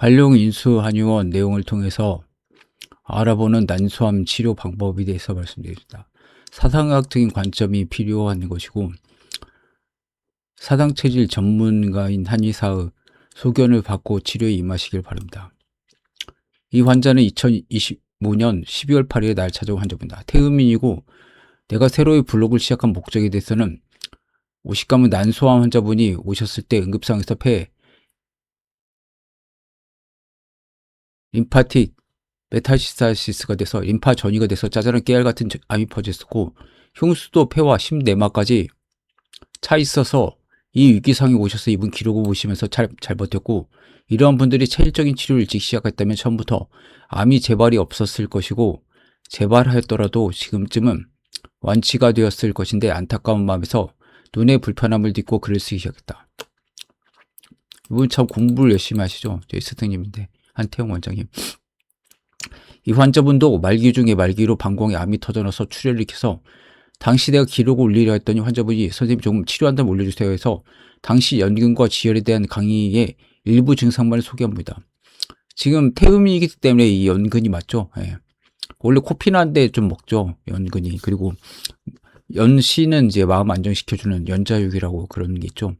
관룡 인수 한의원 내용을 통해서 알아보는 난소암 치료 방법에 대해서 말씀드리겠습니다. 사상학적인 관점이 필요한 것이고 사상체질 전문가인 한의사의 소견을 받고 치료에 임하시길 바랍니다. 이 환자는 2025년 12월 8일에 날 찾아온 환자입니다. 태음인이고 내가 새로이 블로그를 시작한 목적에 대해서는 오식감은 난소암 환자분이 오셨을 때 응급상황에서 폐 림파틱 메타시사시스가 돼서 림파 전이가 돼서 짜잘한 깨알 같은 암이 퍼졌었고 흉수도 폐와 심내막까지 차 있어서 이 위기상에 오셔서 이분 기록을 보시면서 잘 버텼고 이러한 분들이 체질적인 치료를 일찍 시작했다면 처음부터 암이 재발이 없었을 것이고 재발하였더라도 지금쯤은 완치가 되었을 것인데 안타까운 마음에서 눈의 불편함을 딛고 글을 쓰기 시작했다. 이분 참 공부를 열심히 하시죠. 저희 스승님인데 한태용 원장님. 이 환자분도 말기 중에 말기로 방광에 암이 터져나서 출혈을 일으켜서 당시 내가 기록을 올리려 했더니 환자분이 선생님 조금 치료한다면 올려주세요 해서 당시 연근과 지혈에 대한 강의의 일부 증상만을 소개합니다. 지금 태음이기 때문에 이 연근이 맞죠? 예. 원래 코피나는데 좀 먹죠. 연근이. 그리고 연시는 이제 마음 안정시켜주는 연자육이라고 그런 게 있죠.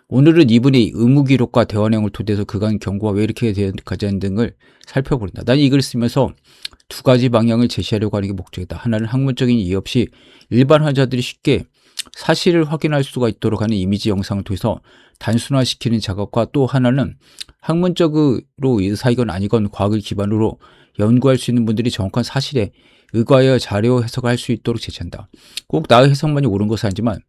오늘은 이분이 의무기록과 대화 내용을 토대해서 그간 경고가 왜 이렇게 가지 등을 살펴보린다. 난 이 글을 쓰면서 두 가지 방향을 제시하려고 하는 게 목적이다. 하나는 학문적인 이해 없이 일반 환자들이 쉽게 사실을 확인할 수가 있도록 하는 이미지 영상을 통해서 단순화시키는 작업과 또 하나는 학문적으로 의사이건 아니건 과학을 기반으로 연구할 수 있는 분들이 정확한 사실에 의거하여 자료 해석을 할 수 있도록 제시한다. 꼭 나의 해석만이 옳은 것은 아니지만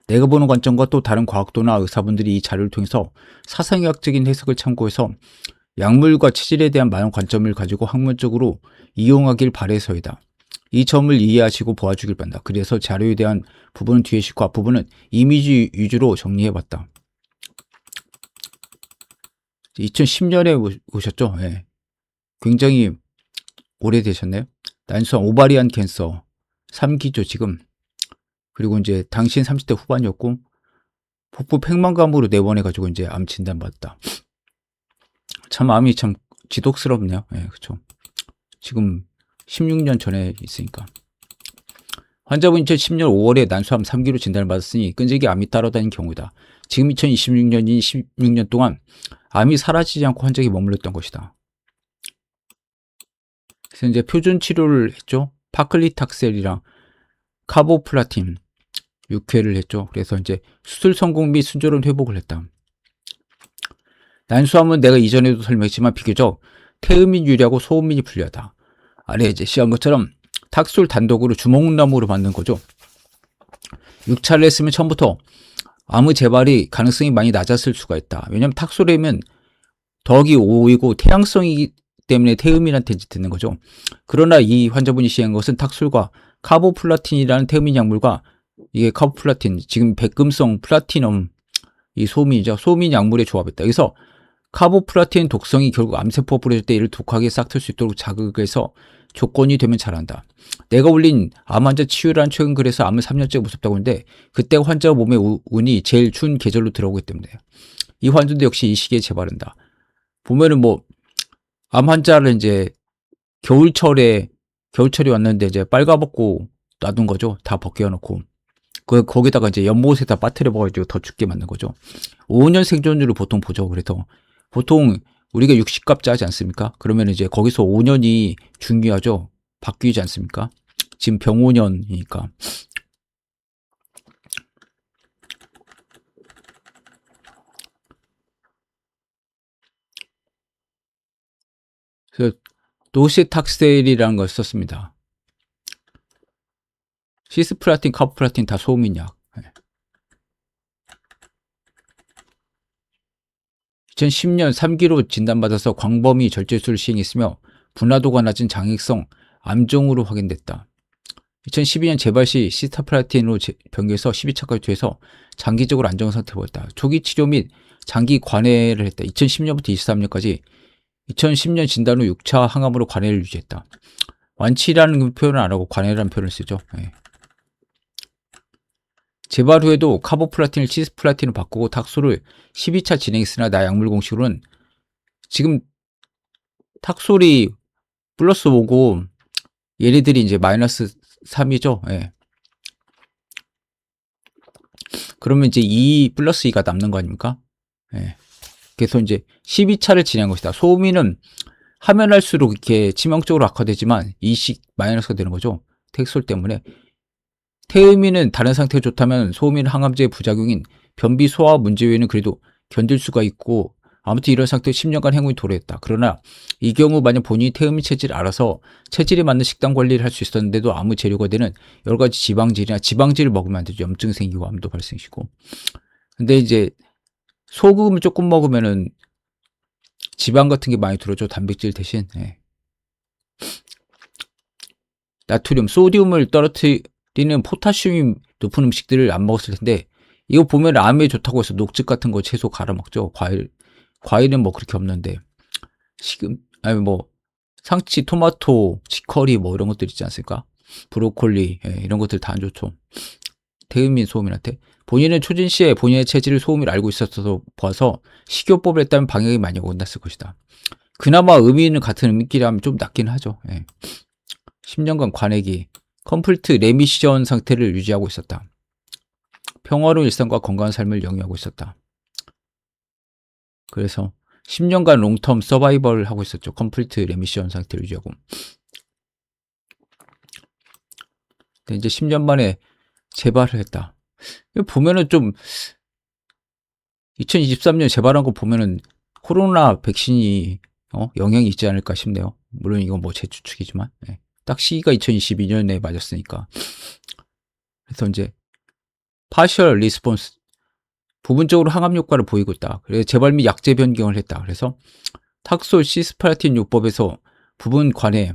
내가 보는 관점과 또 다른 과학도나 의사분들이 이 자료를 통해서 사상의학적인 해석을 참고해서 약물과 체질에 대한 많은 관점을 가지고 학문적으로 이용하길 바래서이다. 이 점을 이해하시고 보아주길 바란다. 그래서 자료에 대한 부분은 뒤에 싣고 앞부분은 이미지 위주로 정리해봤다. 2010년에 오셨죠? 네. 굉장히 오래되셨네요. 난소암, 오바리안 캔서 3기죠 지금. 그리고 이제 당신 30대 후반이었고 복부 팽만감으로 내원해가지고 이제 암 진단받았다. 참 암이 참 지독스럽네요. 예, 그렇죠. 지금 16년 전에 있으니까. 환자분 2010년 5월에 난소암 3기로 진단을 받았으니 끈질기 암이 따라다닌 경우다. 지금 2026년이 16년 동안 암이 사라지지 않고 환자에게 머물렀던 것이다. 그래서 이제 표준 치료를 했죠. 파클리탁셀이랑 카보플라틴 6회를 했죠. 그래서 이제 수술 성공 및 순조로운 회복을 했다. 난소암은 내가 이전에도 설명했지만 비교적 태음인 유리하고 소음인이 불리하다. 아래 제시한 것처럼 탁술 단독으로 주먹나무로 만든 거죠. 6차를 했으면 처음부터 암의 재발이 가능성이 많이 낮았을 수가 있다. 왜냐하면 탁술이면 덕이 5이고 태양성이기 때문에 태음인한테 듣는 거죠. 그러나 이 환자분이 시행한 것은 탁술과 카보플라틴이라는 태음인 약물과 이게 카보플라틴, 지금 백금성 플라티넘 이 소음인이죠. 소음인 약물의 조합이다. 그래서 카보플라틴 독성이 결국 암세포 뿌려질 때 이를 독하게 싹틀 수 있도록 자극해서 조건이 되면 잘한다. 내가 올린 암 환자 치유라는 최근 글에서 암은 3년째 무섭다고 하는데 그때 환자 몸의 운이 제일 추운 계절로 들어오기 때문에 이 환자도 역시 이 시기에 재발한다. 보면은 뭐 암 환자를 이제 겨울철이 왔는데 이제 빨가벗고 놔둔 거죠. 다 벗겨놓고. 거기다가 이제 연못에다 빠뜨려 버가지고 더 죽게 만든 거죠. 5년 생존율을 보통 보죠. 그래서 보통 우리가 60갑자 하지 않습니까? 그러면 이제 거기서 5년이 중요하죠. 바뀌지 않습니까? 지금 병5년이니까. 그래서 도시탁셀이라는 걸 썼습니다. 시스플라틴, 카보플라틴 다 소음인 약. 2010년 3기로 진단받아서 광범위 절제술을 시행했으며 분화도가 낮은 장액성 암종으로 확인됐다. 2012년 재발 시 시스타플라틴으로 변경해서 12차까지 돼서 장기적으로 안정 상태를 보였다. 초기 치료 및 장기 관해를 했다. 2010년부터 23년까지 2010년 진단 후 6차 항암으로 관해를 유지했다. 완치라는 표현을 안 하고 관해라는 표현을 쓰죠. 네. 재발 후에도 카보플라틴을 시스플라틴으로 바꾸고 탁소를 12차 진행했으나 나 약물 공식으로는 지금 탁솔이 플러스 5고 얘네들이 이제 마이너스 3이죠. 예. 그러면 이제 2 플러스 2가 남는 거 아닙니까? 예. 그래서 이제 12차를 진행한 것이다. 소음이는 하면 할수록 이렇게 치명적으로 악화되지만 2씩 마이너스가 되는 거죠. 텍솔 때문에. 태음인은 다른 상태가 좋다면 소음인 항암제의 부작용인 변비 소화 문제 외에는 그래도 견딜 수가 있고, 아무튼 이런 상태로 10년간 행운이 도래했다. 그러나 이 경우 만약 본인이 태음인 체질을 알아서 체질에 맞는 식단 관리를 할 수 있었는데도 아무 재료가 되는 여러 가지 지방질이나 지방질을 먹으면 안 되죠. 염증 생기고 암도 발생시고. 근데 이제 소금을 조금 먹으면은 지방 같은 게 많이 들어죠. 단백질 대신. 예. 나트륨, 소디움을 떨어뜨리는 포타슘이 높은 음식들을 안 먹었을 텐데, 이거 보면 암에 좋다고 해서 녹즙 같은 거 채소 갈아 먹죠. 과일은 뭐 그렇게 없는데, 아니 뭐 상치, 토마토, 치커리 뭐 이런 것들 있지 않습니까? 브로콜리, 예, 이런 것들 다 안 좋죠. 태음인 소음인한테. 본인은 초진 시에 본인의 체질을 소음을 알고 있었어서 봐서 식이요법을 했다면 방향이 많이 온났을 것이다. 그나마 의미는 같은 의미끼리 하면 좀 낫긴 하죠. 예. 10년간 관액이 컴플트 레미션 상태를 유지하고 있었다. 평화로운 일상과 건강한 삶을 영위하고 있었다. 그래서 10년간 롱텀 서바이벌을 하고 있었죠. 컴플트 레미션 상태를 유지하고. 근데 이제 10년 만에 재발을 했다. 보면은 좀 2023년 재발한 거 보면은 코로나 백신이 영향이 있지 않을까 싶네요. 물론 이건 뭐 제 추측이지만. 네. 딱 시기가 2022년에 맞았으니까. 그래서 이제 파셜 리스폰스, 부분적으로 항암 효과를 보이고 있다. 그래서 재발 및 약제 변경을 했다. 그래서 탁솔 시스플라틴 요법에서 부분 관해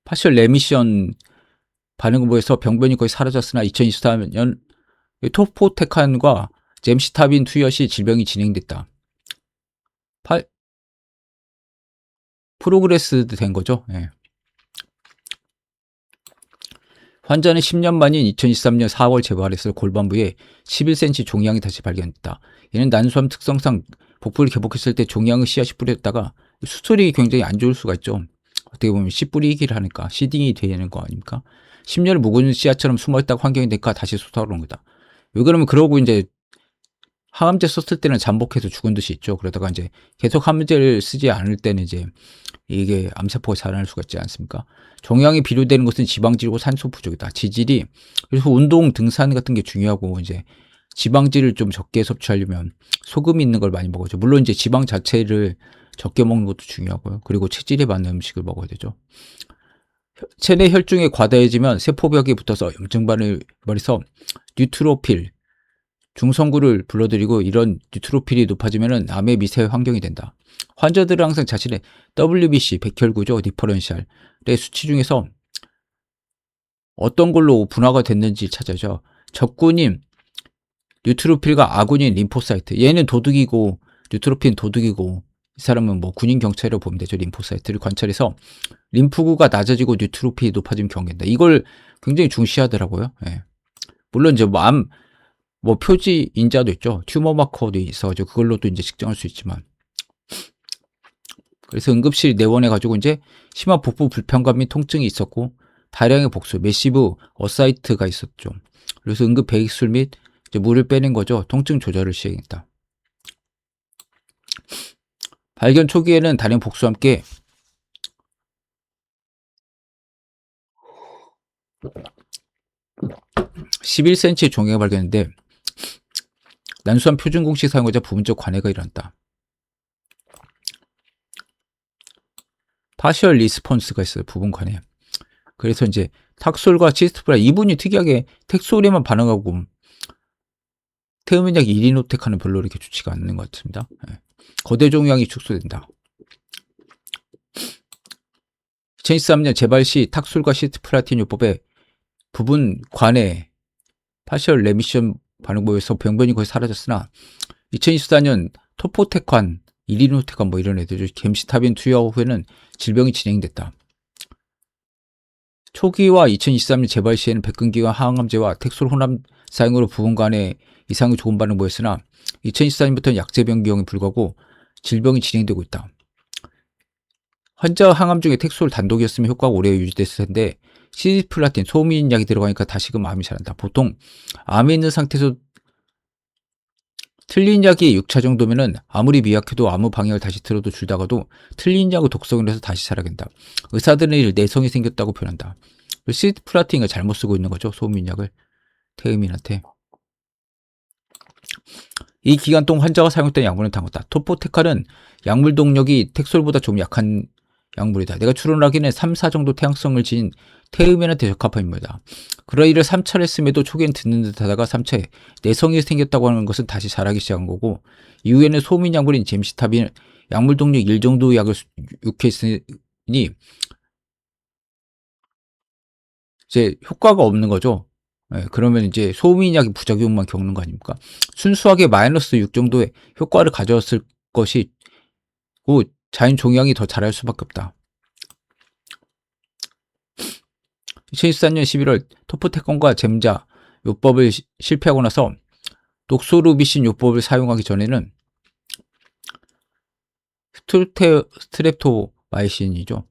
파셜 레미션 반응을 보여서 병변이 거의 사라졌으나 2024년 토포테칸과 젬시타빈 투여 시 질병이 진행됐다. 프로그레스 된 거죠. 예. 환자는 10년 만인 2023년 4월 재발해서 골반부에 11cm 종양이 다시 발견됐다. 얘는 난소암 특성상 복부를 개복했을 때 종양의 씨앗이 뿌려졌다가 수술이 굉장히 안 좋을 수가 있죠. 어떻게 보면 씨 뿌리기를 하니까 시딩이 되는 거 아닙니까? 10년을 묵은 씨앗처럼 숨어있다가 환경이 되니까 다시 솟아오르는 거다. 왜 그러면 그러고 이제 항암제 썼을 때는 잠복해서 죽은 듯이 있죠. 그러다가 이제 계속 항암제를 쓰지 않을 때는 이제 이게 암세포가 자라날 수가 있지 않습니까? 종양이 비료되는 것은 지방질이고 산소 부족이다. 지질이, 그래서 운동, 등산 같은 게 중요하고, 이제 지방질을 좀 적게 섭취하려면 소금 있는 걸 많이 먹어야죠. 물론 이제 지방 자체를 적게 먹는 것도 중요하고요. 그리고 체질에 맞는 음식을 먹어야 되죠. 체내 혈중이 과다해지면 세포벽에 붙어서 염증 반응을 벌여서 뉴트로필, 중성구를 불러들이고, 이런 뉴트로필이 높아지면 암의 미세 환경이 된다. 환자들은 항상 자신의 WBC, 백혈구죠, 디퍼런셜의 수치 중에서 어떤 걸로 분화가 됐는지 찾아죠. 적군인 뉴트로필과 아군인 림포사이트. 얘는 도둑이고 뉴트로필은 도둑이고, 이 사람은 뭐 군인 경찰이라고 보면 되죠. 림포사이트를 관찰해서 림프구가 낮아지고 뉴트로필이 높아지면 경계한다. 이걸 굉장히 중시하더라고요. 예. 물론 이제 뭐 표지 인자도 있죠. 튜머 마커도 있어가지고 그걸로도 이제 측정할 수 있지만, 그래서 응급실 내원해가지고 이제 심한 복부 불편감 및 통증이 있었고, 다량의 복수, 매시브 어사이트가 있었죠. 그래서 응급 배익술 및 이제 물을 빼낸 거죠. 통증 조절을 시행했다. 발견 초기에는 다량 복수와 함께 11cm의 종양을 발견했는데, 난소암 표준 공식 사용하자 부분적 관해가 일어났다. 파셜 리스폰스가 있어요. 부분 관해. 그래서 이제 탁솔과 치스트프라, 이분이 특이하게 텍솔에만 반응하고 태음인약 이리노텍하는 별로 이렇게 좋지가 않는 것 같습니다. 예. 거대 종양이 축소된다. 2023년 재발 시 탁솔과 시스트프라틴 요법의 부분 관해 파셜 레미션 반응 보여서 병변이 거의 사라졌으나, 2024년 토포테칸, 이리노테칸 뭐 이런 애들, 겜시타빈 투여 후에는 질병이 진행됐다. 초기와 2023년 재발 시에는 백근기관 항암제와 텍솔 혼합 사용으로 부분 간의 이상의 좋은 반응 보였으나, 2024년부터는 약제 변경이 불가하고 질병이 진행되고 있다. 환자 항암 중에 텍솔 단독이었으면 효과가 오래 유지됐을 텐데 시스플라틴, 소음인 약이 들어가니까 다시금 암이 잘한다. 보통 암에 있는 상태에서 틀린 약이 6차 정도면은 아무리 미약해도 아무 방향을 다시 틀어도 줄다가도 틀린 약을 독성을 해서 다시 살아간다. 의사들은 내성이 생겼다고 표현한다. 시스플라틴을 잘못 쓰고 있는 거죠. 소음인 약을 태음인한테. 이 기간 동안 환자가 사용했던 약물은 다음과 토포테칼은 약물 동력이 텍솔보다 좀 약한 약물이다. 내가 추론하기는 3, 4 정도 태양성을 지닌 태음인한테 적합한 인물이다. 그러나 이를 3차를 했음에도 초기엔 듣는 듯 하다가 3차에 내성이 생겼다고 하는 것은 다시 자라기 시작한 거고, 이후에는 소민 약물인 잼시탑인 약물 동력 1 정도 약을 육했으니 이제 효과가 없는 거죠. 그러면 이제 소민약이 부작용만 겪는 거 아닙니까? 순수하게 마이너스 6 정도의 효과를 가져왔을 것이고 자연 종양이 더 잘할 수밖에 없다. 2014년 11월 토포테콘과 잼자 요법을 실패하고 나서 녹소루비신 요법을 사용하기 전에는 스트랩토마이신이죠.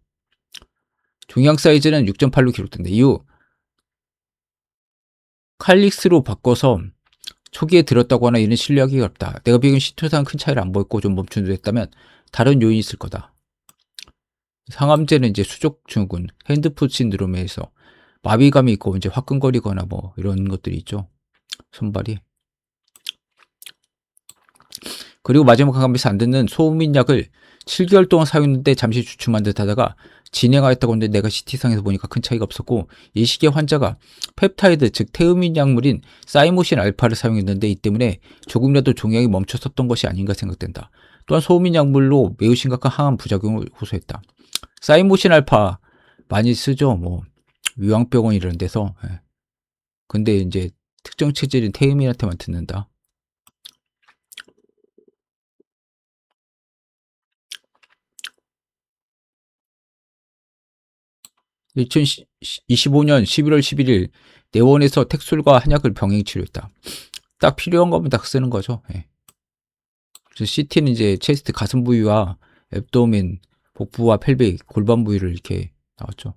종양 사이즈는 6.8로 기록된다. 이후 칼릭스로 바꿔서 초기에 들었다고 하나 이는 신뢰하기가 어렵다. 내가 비교한 시투상 큰 차이를 안 보였고 좀 멈춘 듯 했다면 다른 요인이 있을 거다. 상암제는 이제 수족 증후군, 핸드풋 신드롬에서 마비감이 있고 이제 화끈거리거나 뭐 이런 것들이 있죠. 손발이. 그리고 마지막 항암에서 안 듣는 소음인약을 7개월 동안 사용했는데 잠시 주춤한 듯 하다가 진행하였다고 하는데 내가 CT상에서 보니까 큰 차이가 없었고, 이 시기에 환자가 펩타이드 즉 태음인 약물인 사이모신 알파를 사용했는데 이 때문에 조금이라도 종양이 멈췄었던 것이 아닌가 생각된다. 또한 소음인 약물로 매우 심각한 항암 부작용을 호소했다. 사이모신 알파 많이 쓰죠. 뭐 위왕병원 이런 데서. 근데 이제 특정 체질인 태음인한테만 듣는다. 2025년 11월 11일 내원에서 텍솔과 한약을 병행 치료했다. 딱 필요한 거면 딱 쓰는 거죠. 그래서 CT는 이제 체스트 가슴 부위와 앱도멘, 복부와 펠빅, 골반 부위를 이렇게 나왔죠.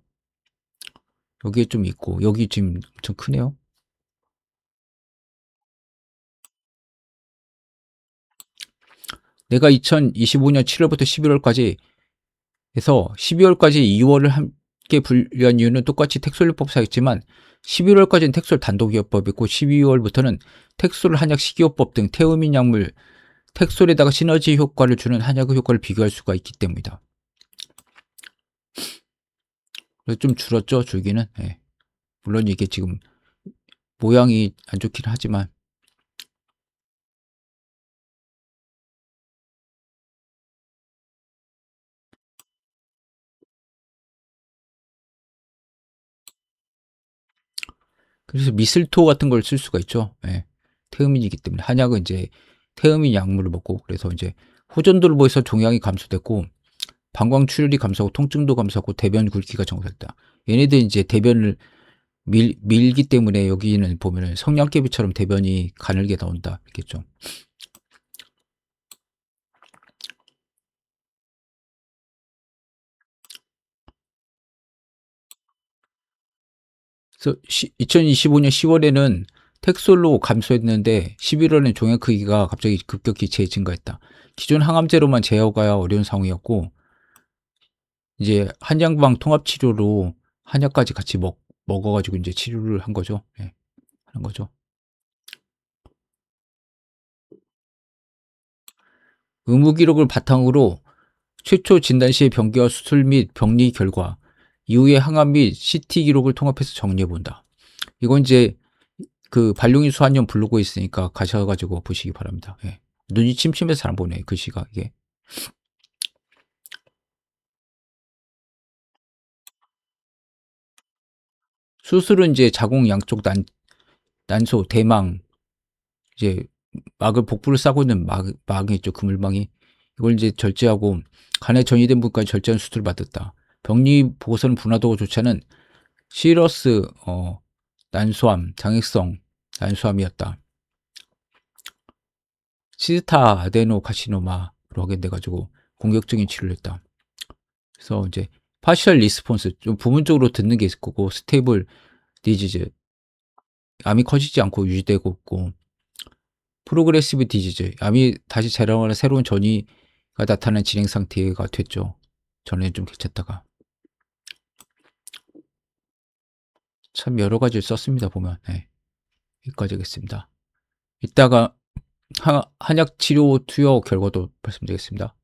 여기에 좀 있고 여기 지금 엄청 크네요. 내가 2025년 7월부터 11월까지 해서 12월까지 2월을 함께 분류한 이유는 똑같이 텍솔요법 사였지만 11월까지는 텍솔 단독이요법이고 12월부터는 텍솔 한약 식이요법 등 태음인 약물 텍솔에다가 시너지 효과를 주는 한약의 효과를 비교할 수가 있기 때문이다. 그래서 좀 줄었죠, 줄기는. 물론 이게 지금 모양이 안 좋긴 하지만. 그래서 미슬토 같은 걸 쓸 수가 있죠. 태음인이기 때문에. 한약은 이제 태음인 약물을 먹고, 그래서 이제 호전도를 보여서 종양이 감소됐고, 방광 출혈이 감소하고, 통증도 감소하고, 대변 굵기가 정상됐다. 얘네들 이제 대변을 밀기 때문에 여기는 보면은 성냥개비처럼 대변이 가늘게 나온다. 이렇겠죠. 그래서 2025년 10월에는 텍솔로 감소했는데 11월에는 종양 크기가 갑자기 급격히 재증가했다. 기존 항암제로만 제어가 어려운 상황이었고, 이제 한양방 통합치료로 한약까지 같이 먹어가지고 이제 치료를 한 거죠. 하는 거죠. 의무 기록을 바탕으로 최초 진단 시의 병기와 수술 및 병리 결과, 이후의 항암 및 CT 기록을 통합해서 정리해 본다. 이건 이제 그 발룡이 수한년 블로그에 있으니까 가셔가지고 보시기 바랍니다. 눈이 침침해서 잘 안 보네, 글씨가 이게. 수술은 이제 자궁 양쪽 난소, 대망, 이제 막을 복부를 싸고 있는 막이 있죠. 그물망이. 이걸 이제 절제하고 간에 전이된 부분까지 절제한 수술을 받았다. 병리 보고서는 분화도가 좋지 않은 시러스 난소암, 장액성 난소암이었다. 시스타 아데노카시노마 확인돼가지고 공격적인 치료를 했다. 그래서 이제 파셜 리스폰스 좀 부분적으로 듣는 게 있을 거고 스테이블 디지즈 암이 커지지 않고 유지되고 있고 프로그레시브 디지즈 암이 다시 재발하는 새로운 전이가 나타나는 진행 상태가 됐죠. 전에는 좀 괜찮다가 참 여러 가지를 썼습니다. 보면 여기까지 하겠습니다. 이따가 한약 치료 투여 결과도 말씀드리겠습니다.